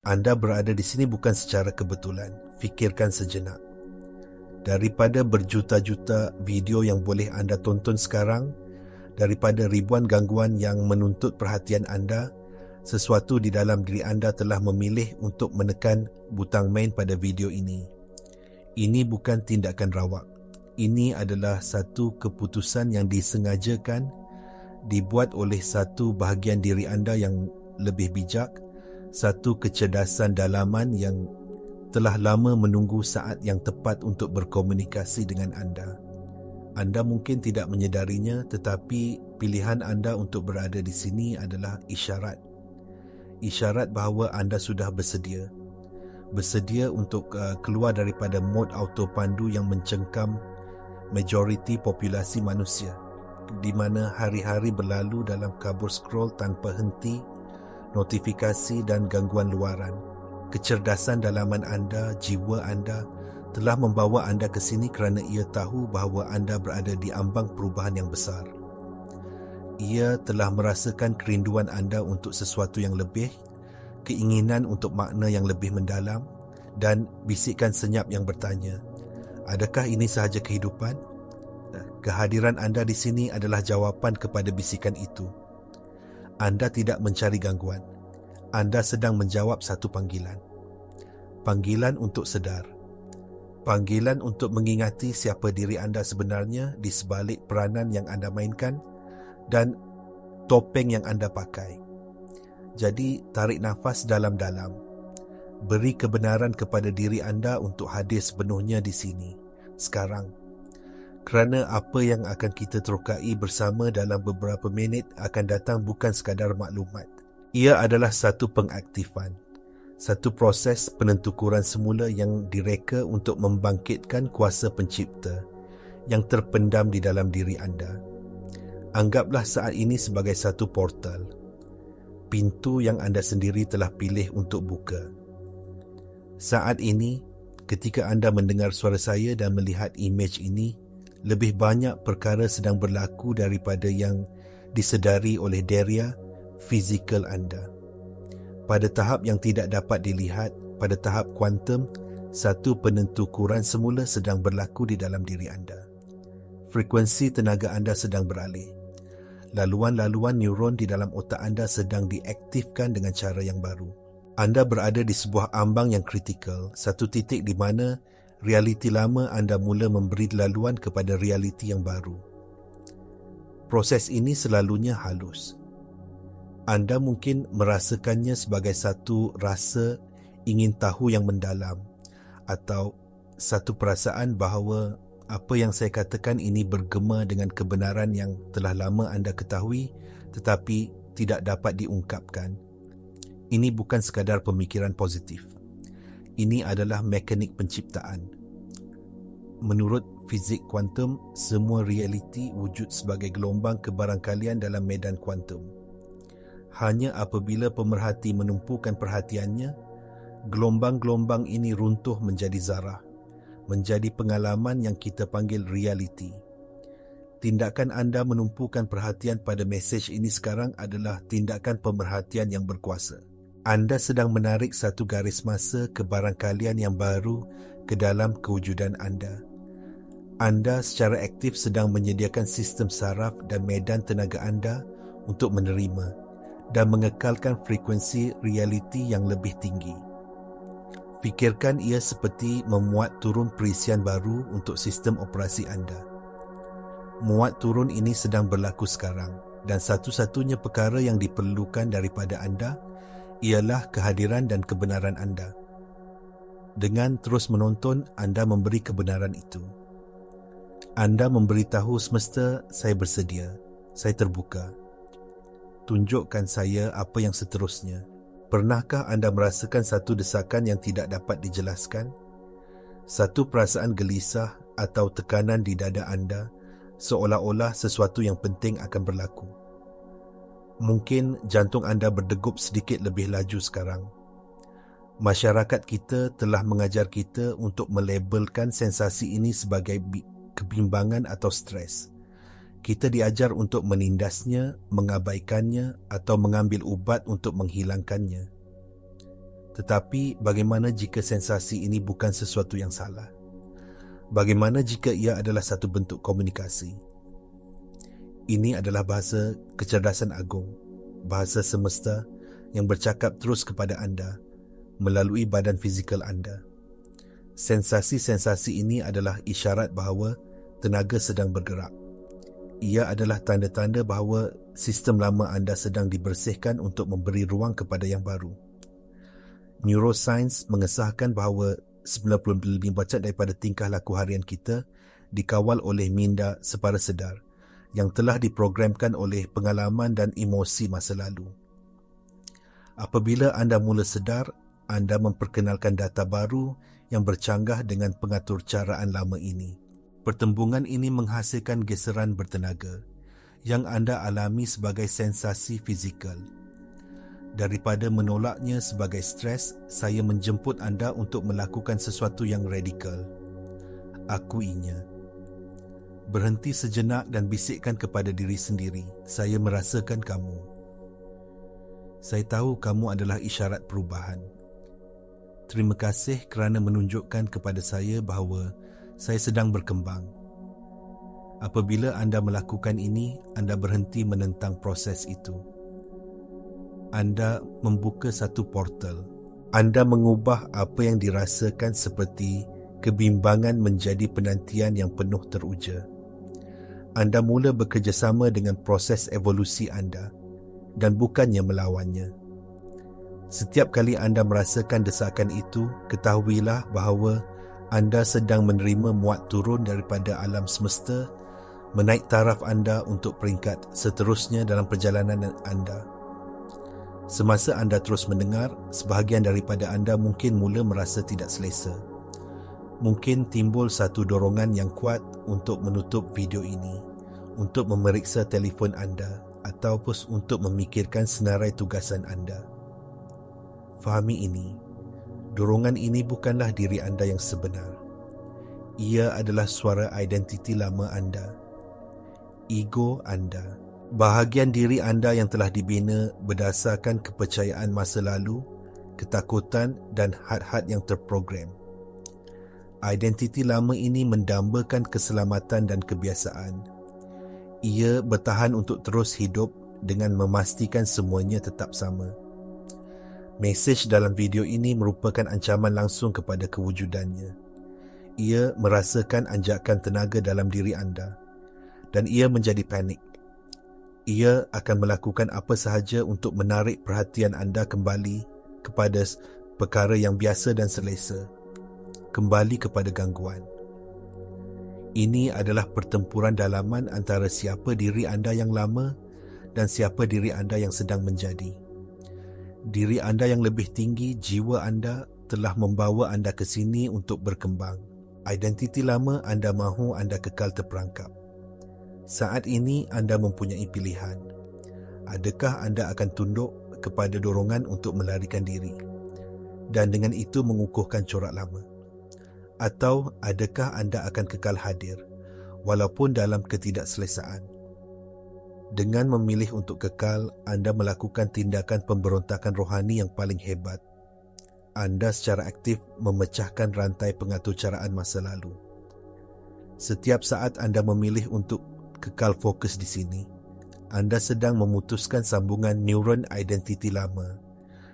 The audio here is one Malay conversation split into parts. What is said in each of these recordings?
Anda berada di sini bukan secara kebetulan. Fikirkan sejenak. Daripada berjuta-juta video yang boleh anda tonton sekarang, daripada ribuan gangguan yang menuntut perhatian anda, sesuatu di dalam diri anda telah memilih untuk menekan butang main pada video ini. Ini bukan tindakan rawak. Ini adalah satu keputusan yang disengajakan, dibuat oleh satu bahagian diri anda yang lebih bijak, satu kecerdasan dalaman yang telah lama menunggu saat yang tepat untuk berkomunikasi dengan anda. Anda mungkin tidak menyedarinya, tetapi pilihan anda untuk berada di sini adalah isyarat. Isyarat bahawa anda sudah bersedia. Bersedia untuk keluar daripada mod autopandu yang mencengkam majoriti populasi manusia, di mana hari-hari berlalu dalam kabur scroll tanpa henti, notifikasi dan gangguan luaran. Kecerdasan dalaman anda, jiwa anda telah membawa anda ke sini kerana ia tahu bahawa anda berada di ambang perubahan yang besar. Ia telah merasakan kerinduan anda untuk sesuatu yang lebih, keinginan untuk makna yang lebih mendalam, dan bisikan senyap yang bertanya, adakah ini sahaja kehidupan? Kehadiran anda di sini adalah jawapan kepada bisikan itu. Anda tidak mencari gangguan. Anda sedang menjawab satu panggilan. Panggilan untuk sedar. Panggilan untuk mengingati siapa diri anda sebenarnya di sebalik peranan yang anda mainkan dan topeng yang anda pakai. Jadi, tarik nafas dalam-dalam. Beri kebenaran kepada diri anda untuk hadir sepenuhnya di sini, sekarang. Kerana apa yang akan kita terokai bersama dalam beberapa minit akan datang bukan sekadar maklumat. Ia adalah satu pengaktifan, satu proses penentukuran semula yang direka untuk membangkitkan kuasa pencipta yang terpendam di dalam diri anda. Anggaplah saat ini sebagai satu portal, pintu yang anda sendiri telah pilih untuk buka. Saat ini, ketika anda mendengar suara saya dan melihat imej ini, lebih banyak perkara sedang berlaku daripada yang disedari oleh deria fizikal anda. Pada tahap yang tidak dapat dilihat, pada tahap kuantum, satu penentukuran semula sedang berlaku di dalam diri anda. Frekuensi tenaga anda sedang beralih. Laluan-laluan neuron di dalam otak anda sedang diaktifkan dengan cara yang baru. Anda berada di sebuah ambang yang kritikal, satu titik di mana realiti lama anda mula memberi laluan kepada realiti yang baru. Proses ini selalunya halus. Anda mungkin merasakannya sebagai satu rasa ingin tahu yang mendalam atau satu perasaan bahawa apa yang saya katakan ini bergema dengan kebenaran yang telah lama anda ketahui tetapi tidak dapat diungkapkan. Ini bukan sekadar pemikiran positif. Ini adalah mekanik penciptaan. Menurut fizik kuantum, semua realiti wujud sebagai gelombang kebarangkalian dalam medan kuantum. Hanya apabila pemerhati menumpukan perhatiannya, gelombang-gelombang ini runtuh menjadi zarah, menjadi pengalaman yang kita panggil realiti. Tindakan anda menumpukan perhatian pada mesej ini sekarang adalah tindakan pemerhatian yang berkuasa. Anda sedang menarik satu garis masa kebarangkalian yang baru ke dalam kewujudan anda. Anda secara aktif sedang menyediakan sistem saraf dan medan tenaga anda untuk menerima dan mengekalkan frekuensi realiti yang lebih tinggi. Fikirkan ia seperti memuat turun perisian baru untuk sistem operasi anda. Muat turun ini sedang berlaku sekarang dan satu-satunya perkara yang diperlukan daripada anda ialah kehadiran dan kebenaran anda. Dengan terus menonton, anda memberi kebenaran itu. Anda memberitahu semesta, saya bersedia, saya terbuka. Tunjukkan saya apa yang seterusnya. Pernahkah anda merasakan satu desakan yang tidak dapat dijelaskan? Satu perasaan gelisah atau tekanan di dada anda, seolah-olah sesuatu yang penting akan berlaku. Mungkin jantung anda berdegup sedikit lebih laju sekarang. Masyarakat kita telah mengajar kita untuk melabelkan sensasi ini sebagai kebimbangan atau stres. Kita diajar untuk menindasnya, mengabaikannya atau mengambil ubat untuk menghilangkannya. Tetapi bagaimana jika sensasi ini bukan sesuatu yang salah? Bagaimana jika ia adalah satu bentuk komunikasi? Ini adalah bahasa kecerdasan agung, bahasa semesta yang bercakap terus kepada anda melalui badan fizikal anda. Sensasi-sensasi ini adalah isyarat bahawa tenaga sedang bergerak. Ia adalah tanda-tanda bahawa sistem lama anda sedang dibersihkan untuk memberi ruang kepada yang baru. Neuroscience mengesahkan bahawa 95% daripada tingkah laku harian kita dikawal oleh minda separa sedar yang telah diprogramkan oleh pengalaman dan emosi masa lalu. Apabila anda mula sedar, anda memperkenalkan data baru yang bercanggah dengan pengatur caraan lama ini. Pertembungan ini menghasilkan geseran bertenaga yang anda alami sebagai sensasi fizikal. Daripada menolaknya sebagai stres, saya menjemput anda untuk melakukan sesuatu yang radikal. Akuinya. Berhenti sejenak dan bisikkan kepada diri sendiri, saya merasakan kamu. Saya tahu kamu adalah isyarat perubahan. Terima kasih kerana menunjukkan kepada saya bahawa saya sedang berkembang. Apabila anda melakukan ini, anda berhenti menentang proses itu. Anda membuka satu portal. Anda mengubah apa yang dirasakan seperti kebimbangan menjadi penantian yang penuh teruja. Anda mula bekerjasama dengan proses evolusi anda dan bukannya melawannya. Setiap kali anda merasakan desakan itu, ketahuilah bahawa anda sedang menerima muat turun daripada alam semesta, menaik taraf anda untuk peringkat seterusnya dalam perjalanan anda. Semasa anda terus mendengar, sebahagian daripada anda mungkin mula merasa tidak selesa. Mungkin timbul satu dorongan yang kuat untuk menutup video ini, untuk memeriksa telefon anda ataupun untuk memikirkan senarai tugasan anda. Fahami ini. Dorongan ini bukanlah diri anda yang sebenar. Ia adalah suara identiti lama anda. Ego anda. Bahagian diri anda yang telah dibina berdasarkan kepercayaan masa lalu, ketakutan dan had-had yang terprogram. Identiti lama ini mendambakan keselamatan dan kebiasaan. Ia bertahan untuk terus hidup dengan memastikan semuanya tetap sama. Mesej dalam video ini merupakan ancaman langsung kepada kewujudannya. Ia merasakan anjakan tenaga dalam diri anda dan ia menjadi panik. Ia akan melakukan apa sahaja untuk menarik perhatian anda kembali kepada perkara yang biasa dan selesa, kembali kepada gangguan. Ini adalah pertempuran dalaman antara siapa diri anda yang lama dan siapa diri anda yang sedang menjadi. Diri anda yang lebih tinggi, jiwa anda telah membawa anda ke sini untuk berkembang. Identiti lama anda mahu anda kekal terperangkap. Saat ini anda mempunyai pilihan. Adakah anda akan tunduk kepada dorongan untuk melarikan diri dan dengan itu mengukuhkan corak lama? Atau adakah anda akan kekal hadir walaupun dalam ketidakselesaan? Dengan memilih untuk kekal, anda melakukan tindakan pemberontakan rohani yang paling hebat. Anda secara aktif memecahkan rantai pengaturcaraan masa lalu. Setiap saat anda memilih untuk kekal fokus di sini, anda sedang memutuskan sambungan neuron identiti lama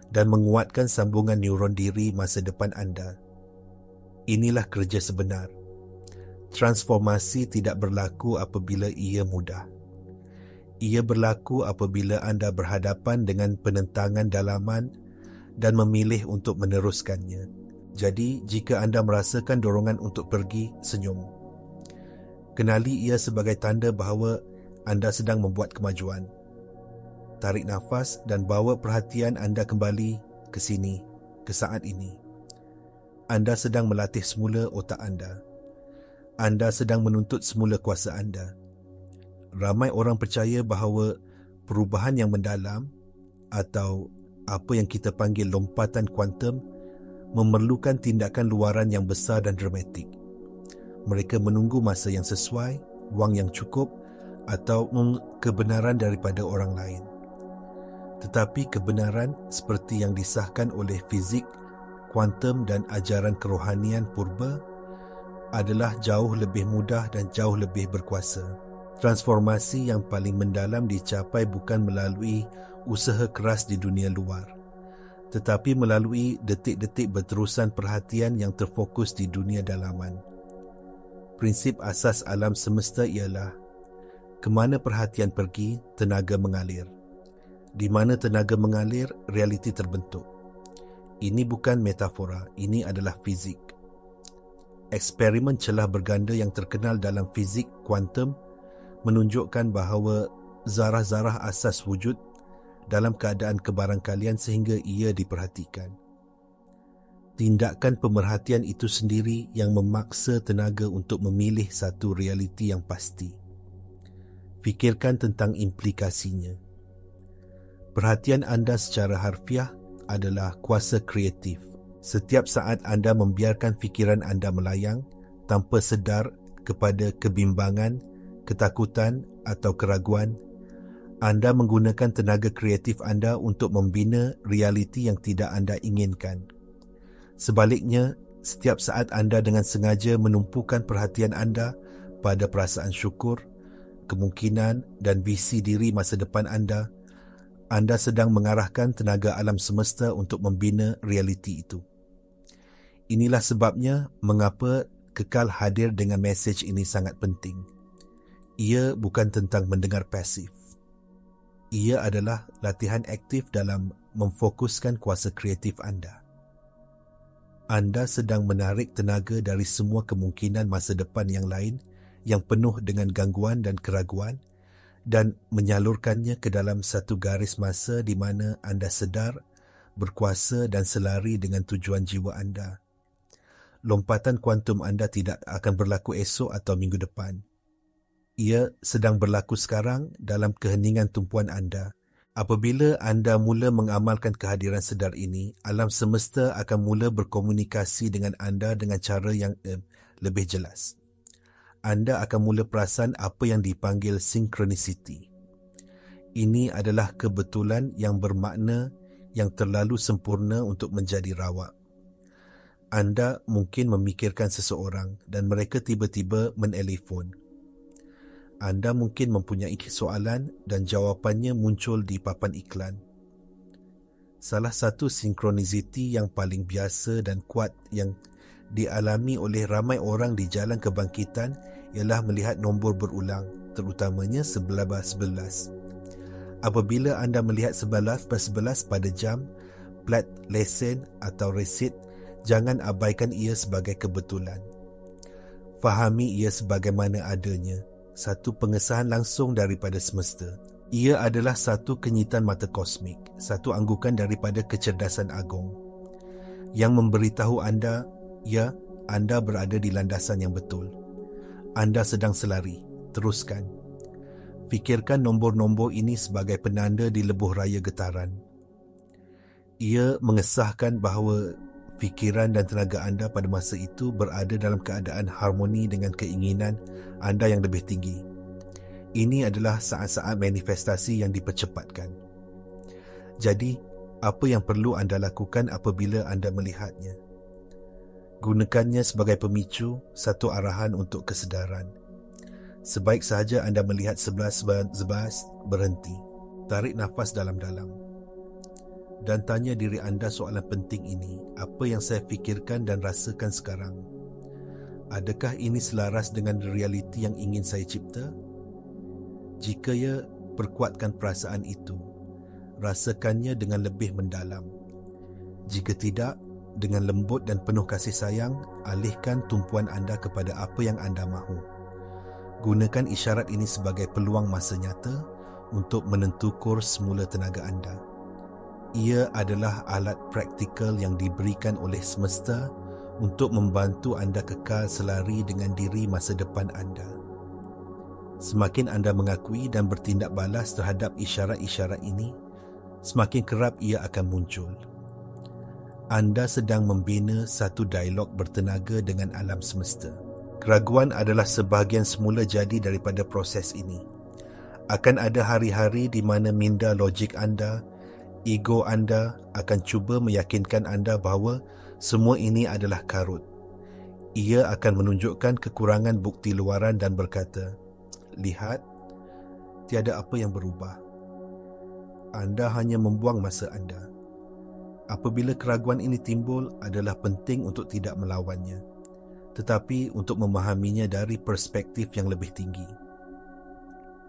dan menguatkan sambungan neuron diri masa depan anda. Inilah kerja sebenar. Transformasi tidak berlaku apabila ia mudah. Ia berlaku apabila anda berhadapan dengan penentangan dalaman dan memilih untuk meneruskannya. Jadi, jika anda merasakan dorongan untuk pergi, senyum. Kenali ia sebagai tanda bahawa anda sedang membuat kemajuan. Tarik nafas dan bawa perhatian anda kembali ke sini, ke saat ini. Anda sedang melatih semula otak anda. Anda sedang menuntut semula kuasa anda. Ramai orang percaya bahawa perubahan yang mendalam atau apa yang kita panggil lompatan kuantum memerlukan tindakan luaran yang besar dan dramatik. Mereka menunggu masa yang sesuai, wang yang cukup atau kebenaran daripada orang lain. Tetapi kebenaran seperti yang disahkan oleh fizik kuantum dan ajaran kerohanian purba adalah jauh lebih mudah dan jauh lebih berkuasa. Transformasi yang paling mendalam dicapai bukan melalui usaha keras di dunia luar, tetapi melalui detik-detik berterusan perhatian yang terfokus di dunia dalaman. Prinsip asas alam semesta ialah, kemana perhatian pergi, tenaga mengalir. Di mana tenaga mengalir, realiti terbentuk. Ini bukan metafora, ini adalah fizik. Eksperimen celah berganda yang terkenal dalam fizik kuantum menunjukkan bahawa zarah-zarah asas wujud dalam keadaan kebarangkalian sehingga ia diperhatikan. Tindakan pemerhatian itu sendiri yang memaksa tenaga untuk memilih satu realiti yang pasti. Fikirkan tentang implikasinya. Perhatian anda secara harfiah adalah kuasa kreatif. Setiap saat anda membiarkan fikiran anda melayang tanpa sedar kepada kebimbangan, ketakutan atau keraguan, anda menggunakan tenaga kreatif anda untuk membina realiti yang tidak anda inginkan. Sebaliknya, setiap saat anda dengan sengaja menumpukan perhatian anda pada perasaan syukur, kemungkinan dan visi diri masa depan anda sedang mengarahkan tenaga alam semesta untuk membina realiti itu. Inilah sebabnya mengapa kekal hadir dengan mesej ini sangat penting. Ia bukan tentang mendengar pasif. Ia adalah latihan aktif dalam memfokuskan kuasa kreatif anda. Anda sedang menarik tenaga dari semua kemungkinan masa depan yang lain yang penuh dengan gangguan dan keraguan dan menyalurkannya ke dalam satu garis masa di mana anda sedar, berkuasa dan selari dengan tujuan jiwa anda. Lompatan kuantum anda tidak akan berlaku esok atau minggu depan. Ia sedang berlaku sekarang dalam keheningan tumpuan anda. Apabila anda mula mengamalkan kehadiran sedar ini, alam semesta akan mula berkomunikasi dengan anda dengan cara yang lebih jelas. Anda akan mula perasan apa yang dipanggil synchronicity. Ini adalah kebetulan yang bermakna yang terlalu sempurna untuk menjadi rawak. Anda mungkin memikirkan seseorang dan mereka tiba-tiba menelefon. Anda mungkin mempunyai soalan dan jawapannya muncul di papan iklan. Salah satu synchronicity yang paling biasa dan kuat yang dialami oleh ramai orang di jalan kebangkitan ialah melihat nombor berulang, terutamanya 11-11. Apabila anda melihat 11-11 pada jam, plat lesen atau resit, jangan abaikan ia sebagai kebetulan. Fahami ia sebagaimana adanya. Satu pengesahan langsung daripada semesta. Ia adalah satu kenyitan mata kosmik, satu anggukan daripada kecerdasan agung yang memberitahu anda, ya, anda berada di landasan yang betul. Anda sedang selari. Teruskan. Fikirkan nombor-nombor ini sebagai penanda di lebuh raya getaran. Ia mengesahkan bahawa fikiran dan tenaga anda pada masa itu berada dalam keadaan harmoni dengan keinginan anda yang lebih tinggi. Ini adalah saat-saat manifestasi yang dipercepatkan. Jadi, apa yang perlu anda lakukan apabila anda melihatnya? Gunakannya sebagai pemicu, satu arahan untuk kesedaran. Sebaik sahaja anda melihat 11-11, berhenti. Tarik nafas dalam-dalam. Dan tanya diri anda soalan penting ini, apa yang saya fikirkan dan rasakan sekarang? Adakah ini selaras dengan realiti yang ingin saya cipta? Jika ya, perkuatkan perasaan itu. Rasakannya dengan lebih mendalam. Jika tidak, dengan lembut dan penuh kasih sayang, alihkan tumpuan anda kepada apa yang anda mahu. Gunakan isyarat ini sebagai peluang masa nyata untuk menentu kurs semula tenaga anda. Ia adalah alat praktikal yang diberikan oleh semesta untuk membantu anda kekal selari dengan diri masa depan anda. Semakin anda mengakui dan bertindak balas terhadap isyarat-isyarat ini, semakin kerap ia akan muncul. Anda sedang membina satu dialog bertenaga dengan alam semesta. Keraguan adalah sebahagian semula jadi daripada proses ini. Akan ada hari-hari di mana minda logik anda Ego anda akan cuba meyakinkan anda bahawa semua ini adalah karut. Ia akan menunjukkan kekurangan bukti luaran dan berkata, "Lihat, tiada apa yang berubah. Anda hanya membuang masa anda." Apabila keraguan ini timbul, adalah penting untuk tidak melawannya, tetapi untuk memahaminya dari perspektif yang lebih tinggi.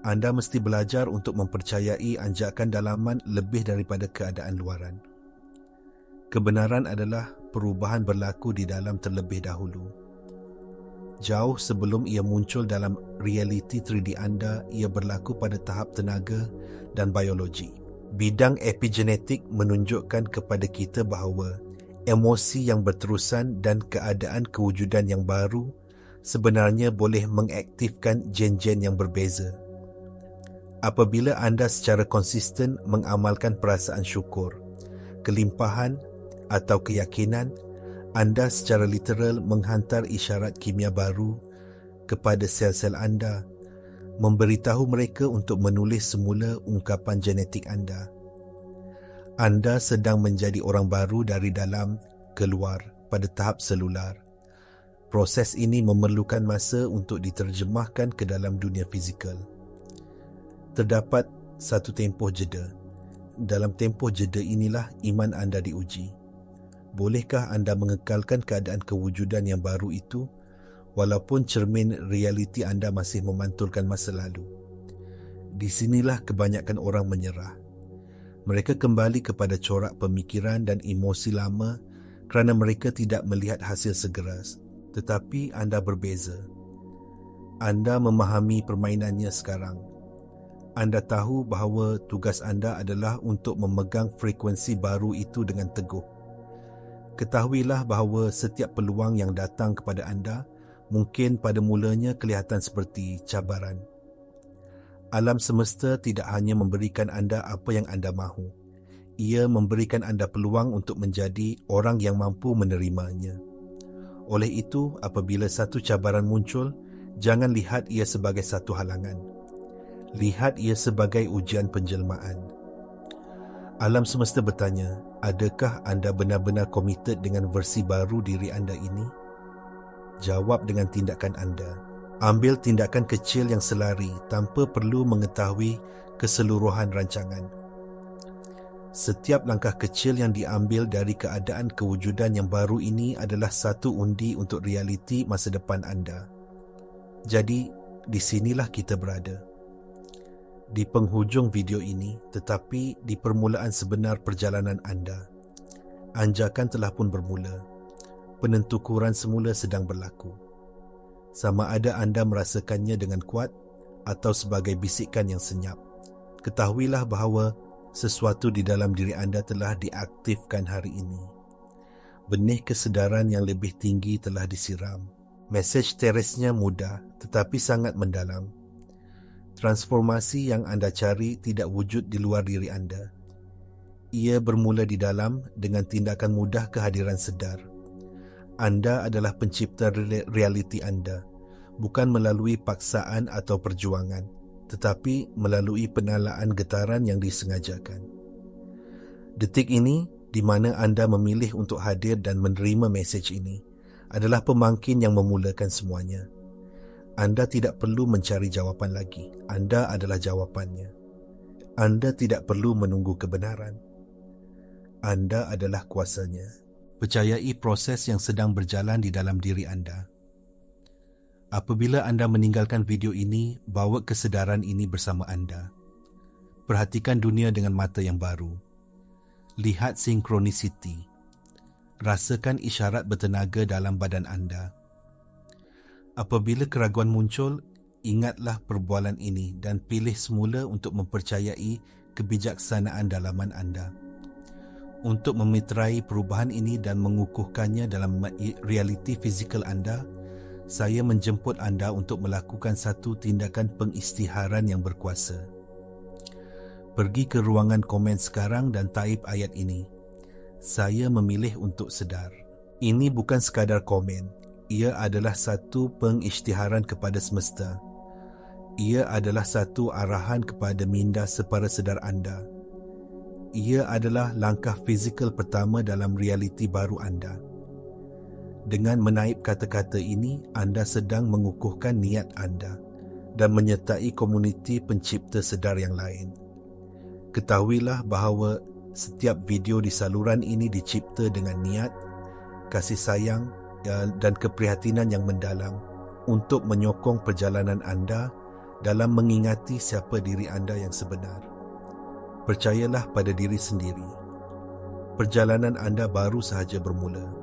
Anda mesti belajar untuk mempercayai anjakan dalaman lebih daripada keadaan luaran. Kebenaran adalah perubahan berlaku di dalam terlebih dahulu. Jauh sebelum ia muncul dalam realiti 3D anda, ia berlaku pada tahap tenaga dan biologi. Bidang epigenetik menunjukkan kepada kita bahawa emosi yang berterusan dan keadaan kewujudan yang baru sebenarnya boleh mengaktifkan gen-gen yang berbeza. Apabila anda secara konsisten mengamalkan perasaan syukur, kelimpahan atau keyakinan, anda secara literal menghantar isyarat kimia baru kepada sel-sel anda, memberitahu mereka untuk menulis semula ungkapan genetik anda. Anda sedang menjadi orang baru dari dalam keluar pada tahap selular. Proses ini memerlukan masa untuk diterjemahkan ke dalam dunia fizikal. Terdapat satu tempoh jeda. Dalam tempoh jeda inilah iman anda diuji. Bolehkah anda mengekalkan keadaan kewujudan yang baru itu walaupun cermin realiti anda masih memantulkan masa lalu? Di sinilah kebanyakan orang menyerah. Mereka kembali kepada corak pemikiran dan emosi lama kerana mereka tidak melihat hasil segera. Tetapi anda berbeza. Anda memahami permainannya sekarang. Anda tahu bahawa tugas anda adalah untuk memegang frekuensi baru itu dengan teguh. Ketahuilah bahawa setiap peluang yang datang kepada anda mungkin pada mulanya kelihatan seperti cabaran. Alam semesta tidak hanya memberikan anda apa yang anda mahu. Ia memberikan anda peluang untuk menjadi orang yang mampu menerimanya. Oleh itu, apabila satu cabaran muncul, jangan lihat ia sebagai satu halangan. Lihat ia sebagai ujian penjelmaan. Alam semesta bertanya, adakah anda benar-benar komited dengan versi baru diri anda ini? Jawab dengan tindakan anda. Ambil tindakan kecil yang selari tanpa perlu mengetahui keseluruhan rancangan. Setiap langkah kecil yang diambil dari keadaan kewujudan yang baru ini adalah satu undi untuk realiti masa depan anda. Jadi, di sinilah kita berada. Di penghujung video ini, tetapi di permulaan sebenar perjalanan anda. Anjakan telah pun bermula. Penentukuran semula sedang berlaku. Sama ada anda merasakannya dengan kuat atau sebagai bisikan yang senyap. Ketahuilah bahawa sesuatu di dalam diri anda telah diaktifkan hari ini. Benih kesedaran yang lebih tinggi telah disiram. Mesej teresnya mudah tetapi sangat mendalam. Transformasi yang anda cari tidak wujud di luar diri anda. Ia bermula di dalam dengan tindakan mudah kehadiran sedar. Anda adalah pencipta realiti anda, bukan melalui paksaan atau perjuangan, tetapi melalui penalaan getaran yang disengajakan. Detik ini, di mana anda memilih untuk hadir dan menerima mesej ini, adalah pemangkin yang memulakan semuanya. Anda tidak perlu mencari jawapan lagi. Anda adalah jawapannya. Anda tidak perlu menunggu kebenaran. Anda adalah kuasanya. Percayai proses yang sedang berjalan di dalam diri anda. Apabila anda meninggalkan video ini, bawa kesedaran ini bersama anda. Perhatikan dunia dengan mata yang baru. Lihat sinkronisiti. Rasakan isyarat bertenaga dalam badan anda. Apabila keraguan muncul, ingatlah perbualan ini dan pilih semula untuk mempercayai kebijaksanaan dalaman anda. Untuk memeterai perubahan ini dan mengukuhkannya dalam realiti fizikal anda, saya menjemput anda untuk melakukan satu tindakan pengisytiharan yang berkuasa. Pergi ke ruangan komen sekarang dan taip ayat ini. Saya memilih untuk sedar. Ini bukan sekadar komen. Ia adalah satu pengisytiharan kepada semesta. Ia adalah satu arahan kepada minda separa sedar anda. ia adalah langkah fizikal pertama dalam realiti baru anda. Dengan menaip kata-kata ini, anda sedang mengukuhkan niat anda dan menyertai komuniti pencipta sedar yang lain. Ketahuilah bahawa setiap video di saluran ini dicipta dengan niat, kasih sayang dan keprihatinan yang mendalam untuk menyokong perjalanan anda dalam mengingati siapa diri anda yang sebenar. Percayalah pada diri sendiri. Perjalanan anda baru sahaja bermula.